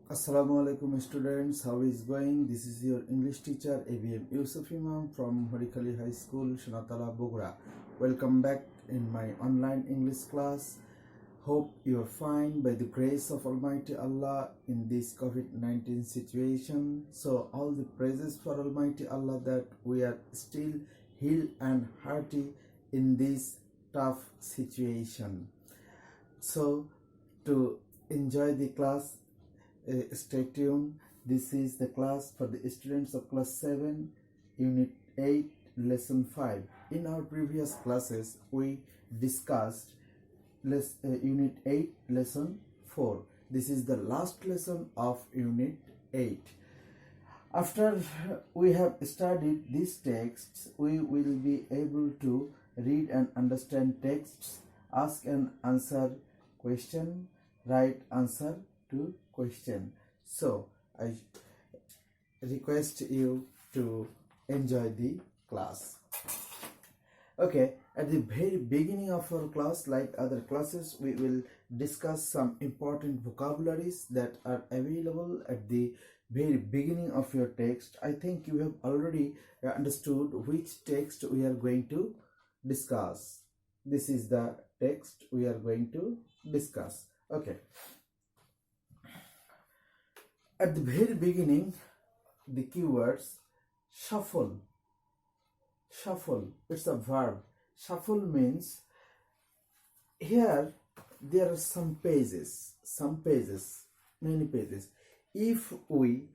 Assalamu alaikum students, how is going? This is your English teacher ABM Yusuf Imam from Horikali High School, Shanatala, Bogura. Welcome back in my online English class. Hope you are fine by the grace of Almighty Allah in this COVID-19 situation. So all the praises for Almighty Allah that we are still healed and hearty in this tough situation. So to enjoy the class, stay tuned. This is the class for the students of class 7 unit 8 lesson 5. In our previous classes we discussed unit 8 lesson 4. This is the last lesson of unit 8. After we have studied these texts, we will be able to read and understand texts, ask and answer question, write answer to question. So I request you to enjoy the class. Okay, at the very beginning of our class, like other classes, we will discuss some important vocabularies that are available at the very beginning of your text. I think you have already understood which text we are going to discuss. This is the text we are going to discuss. Okay. At the very beginning, the keywords shuffle. Shuffle, it's a verb. Shuffle means here there are some pages, many pages. If we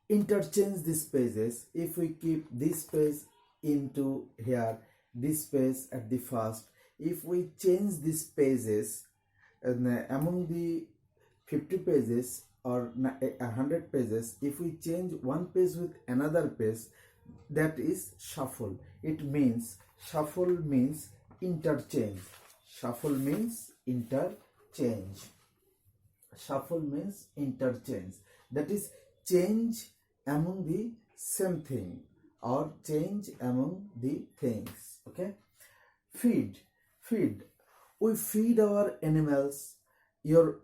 interchange these pages, if we keep this page into here, this page at the first, if we change these pages among the 50 pages or 100 pages, if we change one page with another page, that is shuffle. It means shuffle means interchange. Shuffle means interchange. Shuffle means interchange. That is change among the same thing or change among the things. Okay. Feed. We feed our animals.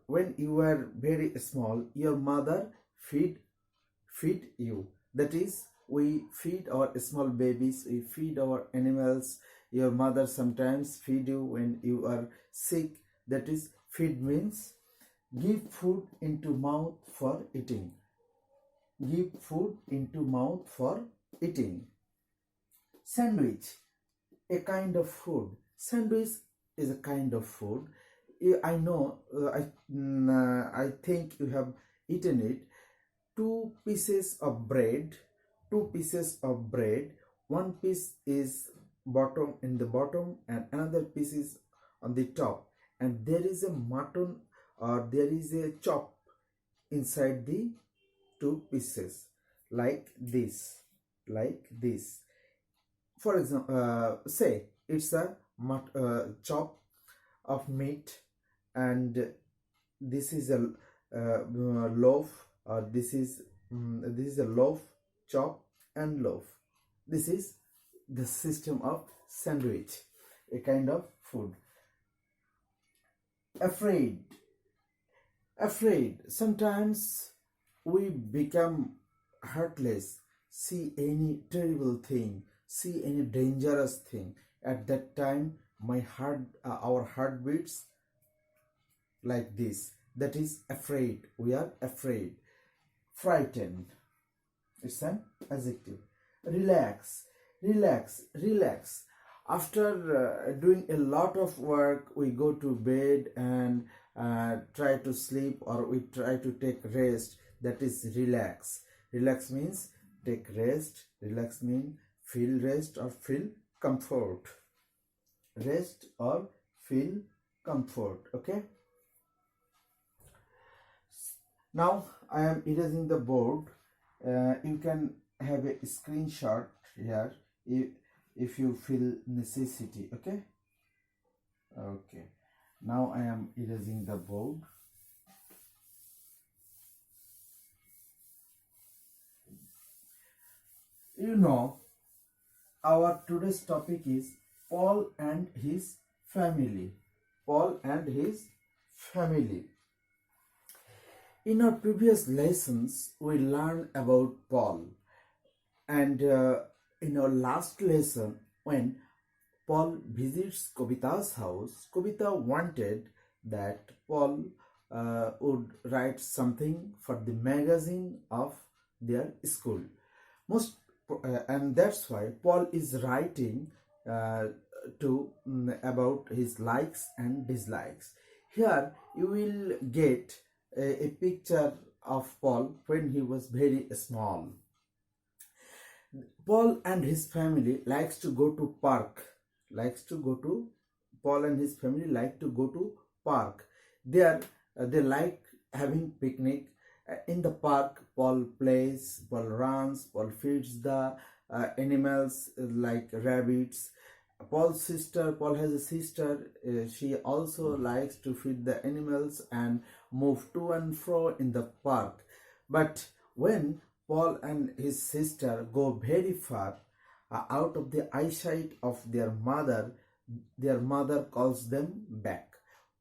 When you were very small, your mother feed you. That is, we feed our small babies, we feed our animals. Your mother sometimes feed you when you are sick. That is, feed means give food into mouth for eating. Give food into mouth for eating. Sandwich, a kind of food. Sandwich is a kind of food. I know, I think you have eaten it. Two pieces of bread, one piece is in the bottom and another piece is on the top, and there is a mutton or there is a chop inside the two pieces, like this. For example, say it's a chop of meat, and this is a loaf, or this is a loaf, chop and loaf. This is the system of sandwich, a kind of food. Afraid. Sometimes we become heartless, see any terrible thing, see any dangerous thing. At that time our heart beats like this. That is afraid. We are afraid. Frightened, it's an adjective. Relax. After doing a lot of work, we go to bed and try to sleep, or we try to take rest. That is relax. Relax means take rest. Relax means feel rest or feel comfort. Rest or feel comfort. Okay. Now I am erasing the board. You can have a screenshot here if you feel necessity. Okay. Now I am erasing the board. You know, our today's topic is Paul and his family. In our previous lessons, we learned about Paul, and in our last lesson, when Paul visits Kavita's house, Kavita wanted that Paul would write something for the magazine of their school. Most and that's why Paul is writing uh, about his likes and dislikes. Here you will get a picture of Paul when he was very small. Paul and his family likes to go to park. Likes to go to Paul and his family like to go to park. There they like having picnic. In the park, Paul plays, Paul runs, Paul feeds the animals like rabbits. Paul has a sister. She also likes to feed the animals and move to and fro in the park. But when Paul and his sister go very far out of the eyesight of their mother calls them back.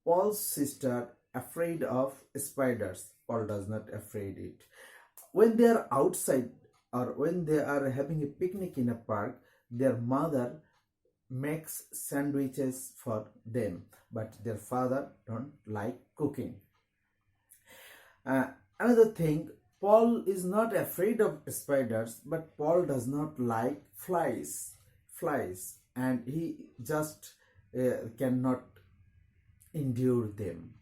Paul's sister afraid of spiders. Paul does not afraid it. When they are outside or when they are having a picnic in a park, their mother makes sandwiches for them, but their father don't like cooking. Another thing, Paul is not afraid of spiders, but Paul does not like flies, and he just cannot endure them.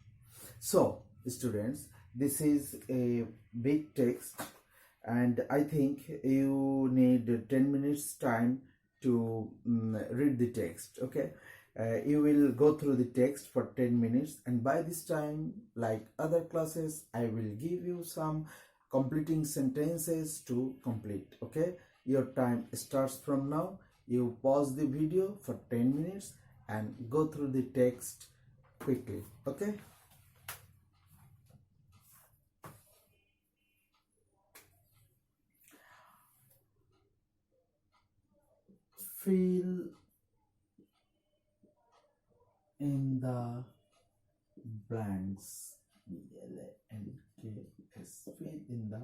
So, students, this is a big text, and I think you need 10 minutes time to read the text. Okay, you will go through the text for 10 minutes, and by this time, like other classes, I will give you some completing sentences to complete. Okay, your time starts from now. You pause the video for 10 minutes and go through the text quickly. Okay. Fill in the blanks. L-A-N-K-S. Fill in the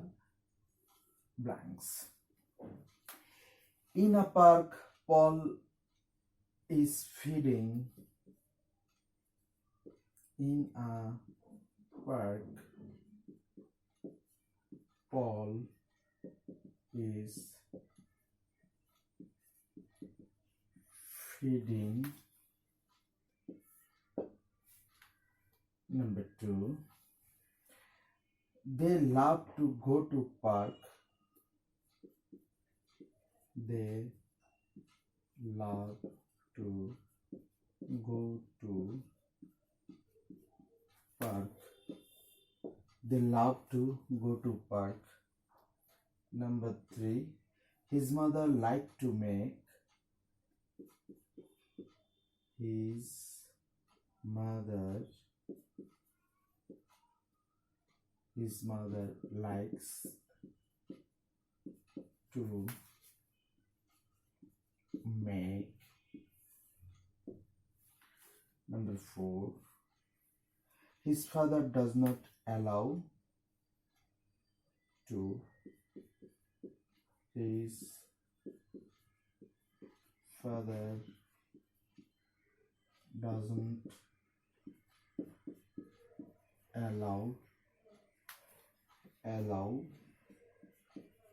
blanks. In a park, Paul is feeding. In a park, Paul is feeding. Number 2, they love to go to park. They love to go to park. They love to go to park. Number 3, his mother liked to make. His mother likes to make. Number 4, his father does not allow to. His father doesn't allow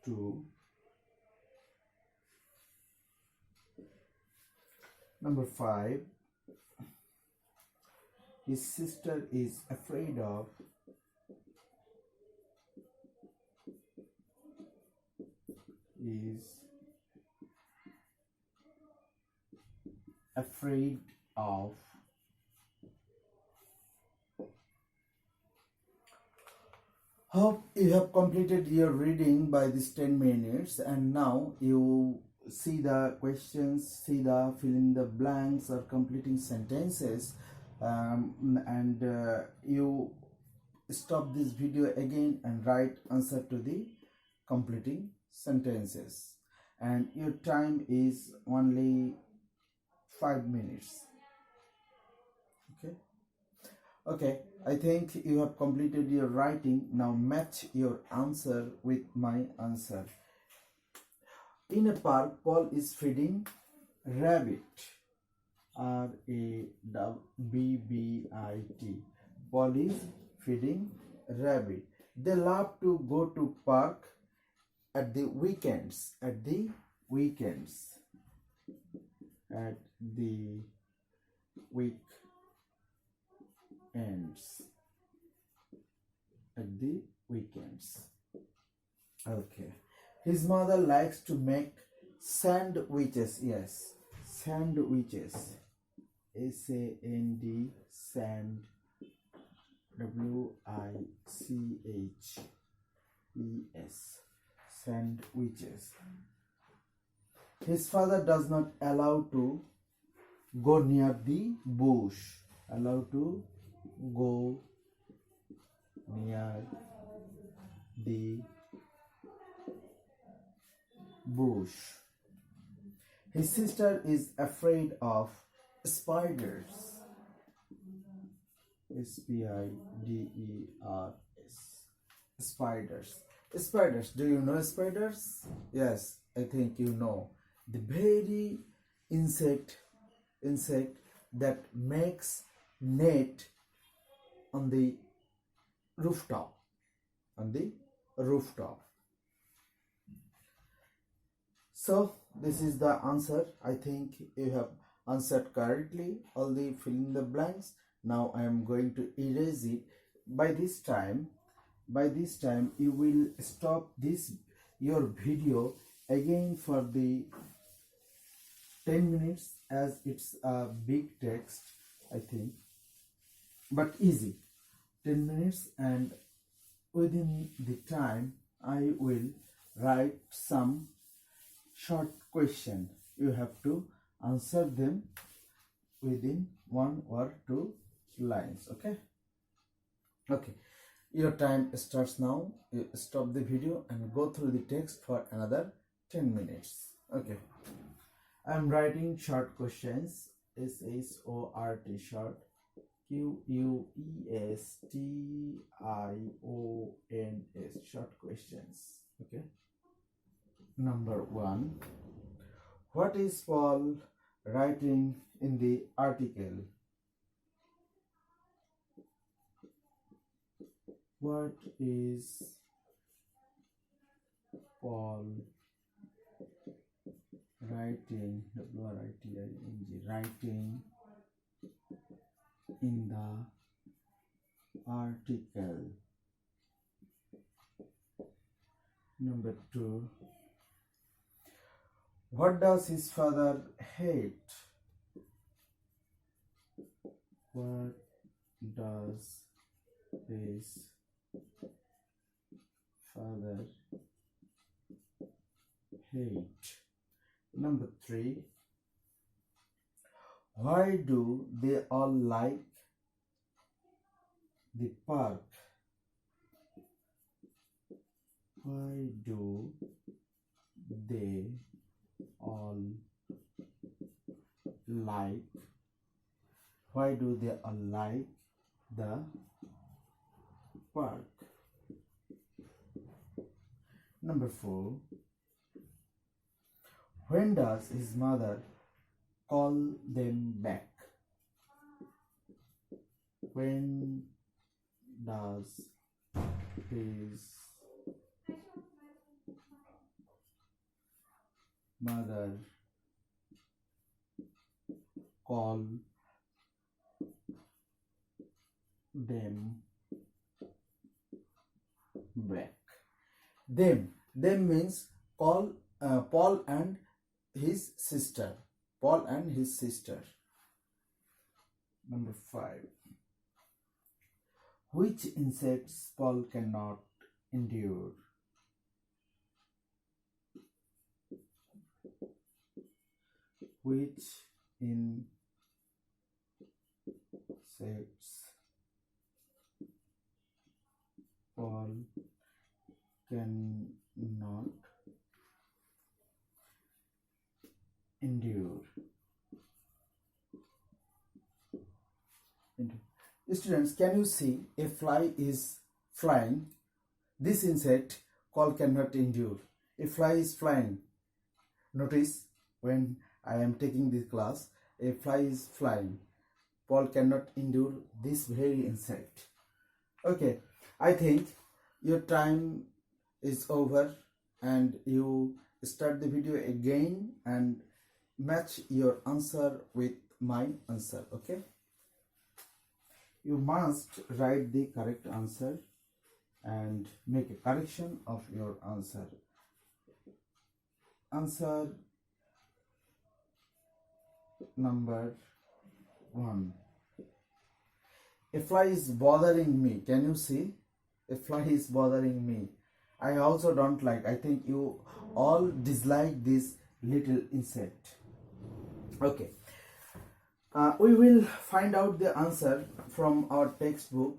to. Number 5, his sister is afraid of. Is afraid of. Hope you have completed your reading by this 10 minutes, and now you see the questions, see the fill in the blanks or completing sentences, and you stop this video again and write answer to the completing sentences, and your time is only 5 minutes. Okay. I think you have completed your writing. Now match your answer with my answer. In a park, Paul is feeding rabbit. Rabbit. Paul is feeding rabbit. They love to go to park at the weekends. At the weekends. At the weekends. At the weekends. Okay. His mother likes to make sandwiches. Yes, sandwiches. S-A-N-D, sand, W-I-C-H-E-S, sandwiches. His father does not allow to go near the bush. Allow to go near the bush. His sister is afraid of spiders. S-P-I-D-E-R-S. Spiders. Spiders. Do you know spiders? Yes, I think you know. The very insect that makes net on the rooftop. On the rooftop. So this is the answer. I think you have answered correctly all the fill in the blanks. Now I am going to erase it. By this time you will stop your video again for the 10 minutes, as it's a big text, I think, but easy. 10 minutes, and within the time I will write some short question. You have to answer them within 1 or 2 lines. Okay, your time starts now. You stop the video and go through the text for another 10 minutes. Okay, I'm writing short questions. S-H-O-R-T, short, Q-U-E-S-T-I-O-N-S, short questions. Okay, number 1. What is Paul writing in the article? What is Paul writing, W-R-I-T-I-N-G, writing in the article? Number 2. What does his father hate? What does his father hate? Number 3. Why do they all like the park? Why do they all like? Why do they all like the park? Number 4. When does his mother call them back? When does his mother call them back? Them means Paul and his sister. Paul and his sister. Number 5. Which insects Paul cannot endure? Which insects Paul cannot endure? Students, can you see a fly is flying? This insect call cannot endure. A fly is flying. Notice when I am taking this class, a fly is flying. Paul cannot endure this very insect. Okay, I think your time is over and you start the video again and match your answer with my answer. Okay, you must write the correct answer and make a correction of your answer. Answer number 1. A fly is bothering me. Can you see? A fly is bothering me. I also don't like. I think you all dislike this little insect. Okay. We will find out the answer from our textbook.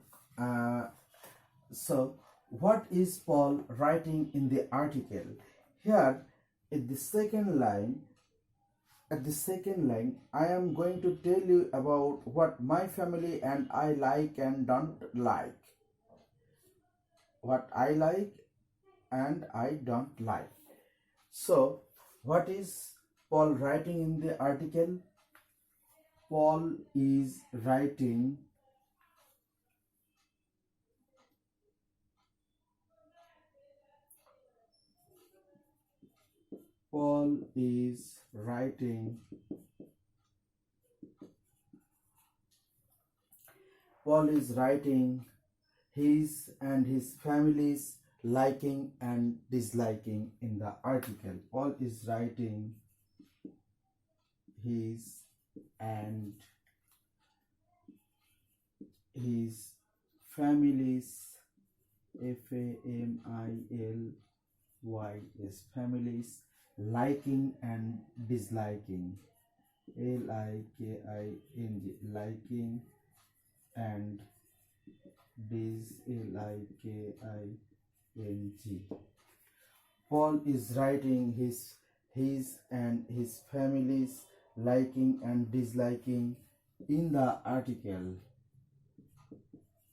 So, what is Paul writing in the article? Here, at the second line, I am going to tell you about what my family and I like and don't like. What I like and I don't like. So, what is Paul writing in the article? Paul is writing his and his family's liking and disliking in the article. Paul is writing his and his family's family's liking and disliking, liking, liking and disliking. Paul is writing his and his family's liking and disliking in the article.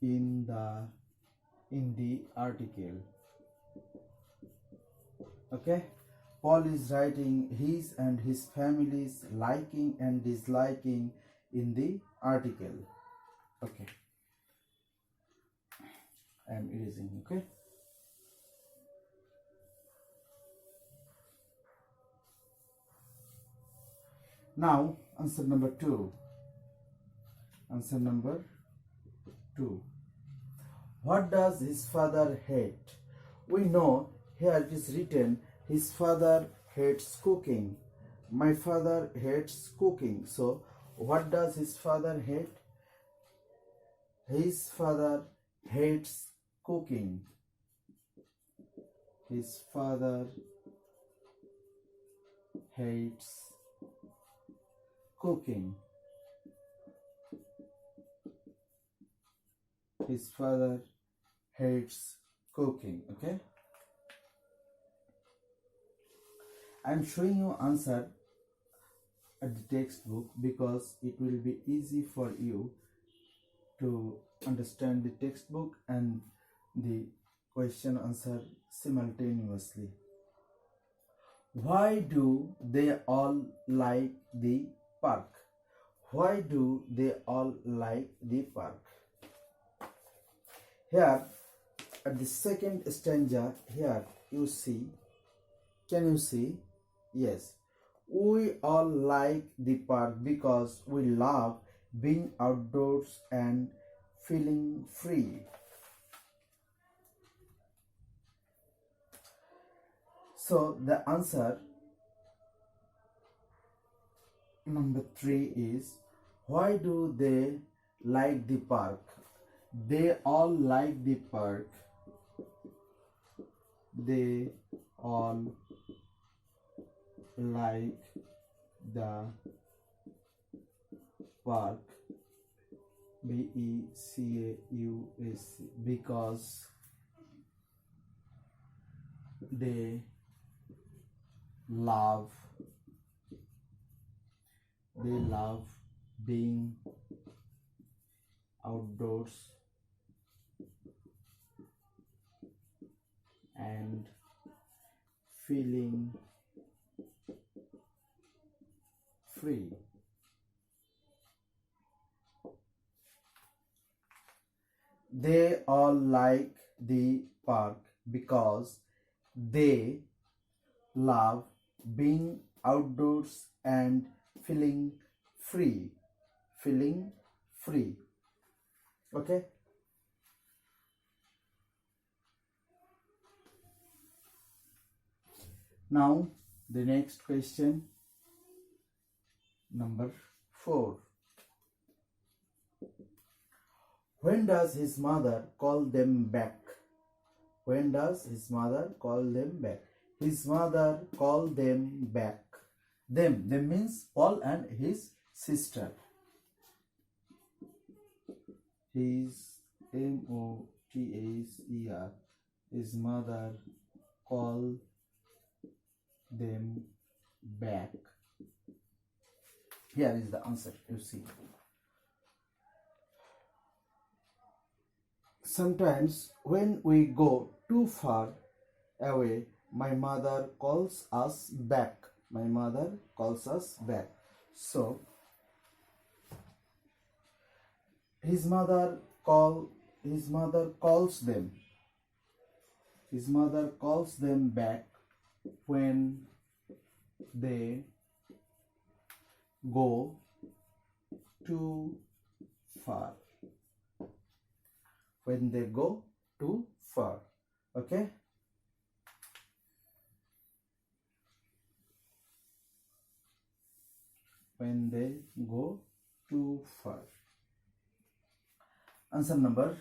In the article. Okay, Paul is writing his and his family's liking and disliking in the article. Okay, I am erasing. Okay, now answer number 2. What does his father hate? We know here it is written his father hates cooking. My father hates cooking. So what does his father hate? His father hates cooking. His father hates cooking. His father hates cooking. Okay, I am showing you answer at the textbook because it will be easy for you to understand the textbook and the question answer simultaneously. Why do they all like the park? Why do they all like the park? Here at the second stanza, here you see, can you see? Yes, we all like the park because we love being outdoors and feeling free. So the answer number 3 is, why do they like the park? They all like the park. They all like the park. BECAUS, because they love being outdoors and feeling free. They all like the park because they love being outdoors and feeling free. Feeling free. Okay. Now the next question, number 4. When does his mother call them back? When does his mother call them back? His mother called them back. Them means Paul and his sister. His M-O-T-H-E-R. His mother called them back. Here is the answer, you see. Sometimes when we go too far away, my mother calls us back. My mother calls us back. So his mother calls them. His mother calls them back when they go too far. When they go too far. Okay. When they go too far. Answer number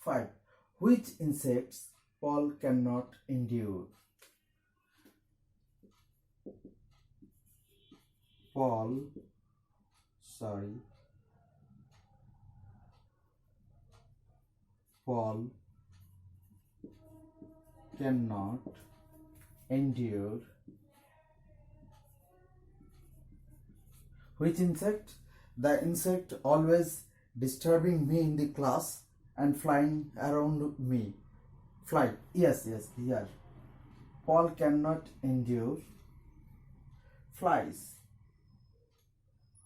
5. Which insects Paul cannot endure? Paul cannot endure. Which insect? The insect always disturbing me in the class and flying around me. Fly. Yes, here. Paul cannot endure flies.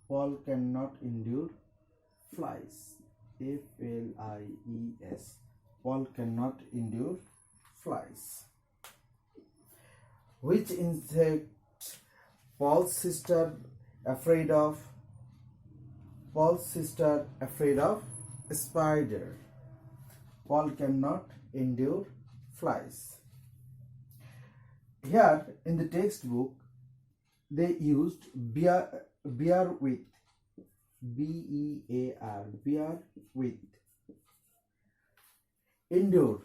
Paul cannot endure flies. F-L-I-E-S. Paul cannot endure flies. Which insect Paul's sister afraid of? Paul's sister afraid of spider. Paul cannot endure flies. Here in the textbook they used bear with. B-E-A-R. Bear with. Endure.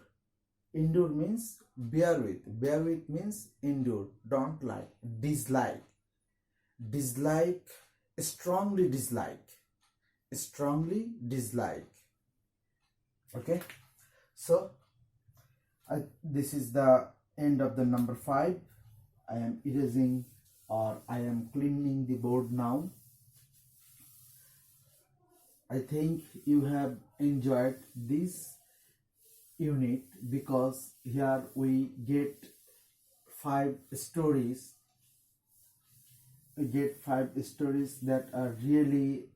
Endure means bear with. Bear with means endure. Don't like. Dislike. Dislike. Strongly dislike. Strongly dislike. Okay. So this is the end of the number 5. I am erasing or I am cleaning the board now. I think you have enjoyed this unit because here we get 5 stories. We get 5 stories that are really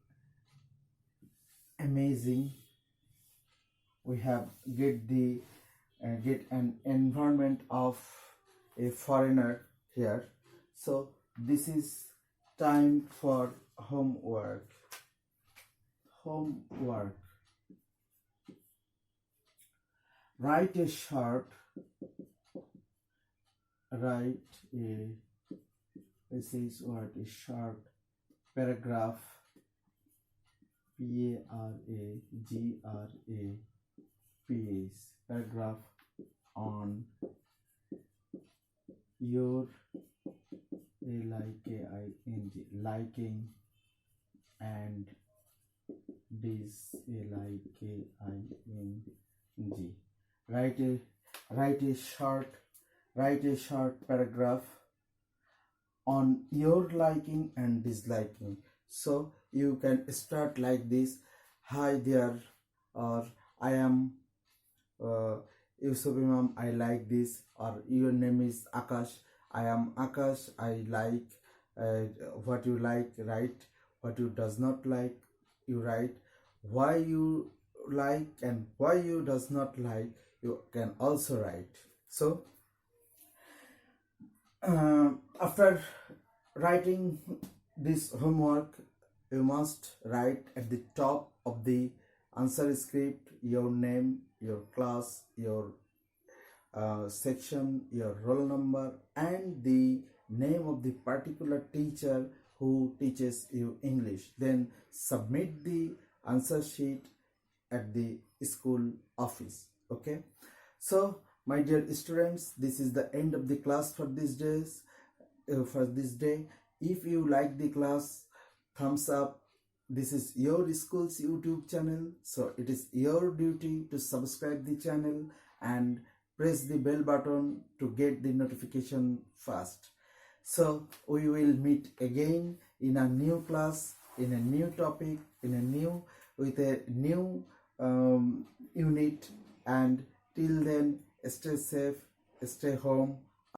amazing. We have get an environment of a foreigner here. So this is time for homework. Homework. Write a short paragraph. P-A-R-A-G-R-A-P-H. Paragraph on your liking and disliking. Write a short paragraph on your liking and disliking. So you can start like this. hi there, or I am Yusuf Imam, I like this, or your name is Akash, I am Akash, I like what you like, write. What you does not like, you write. Why you like and why you does not like, you can also write. So after writing this homework, you must write at the top of the answer script your name, your class, your section, your roll number, and the name of the particular teacher who teaches you English. Then submit the answer sheet at the school office. Okay, so my dear students, this is the end of the class for these days. For this day, if you like the class, thumbs up. This is your school's YouTube channel, so it is your duty to subscribe the channel and press the bell button to get the notification fast. So we will meet again in a new class, in a new topic, in a new with a new unit, and till then, stay safe, stay home,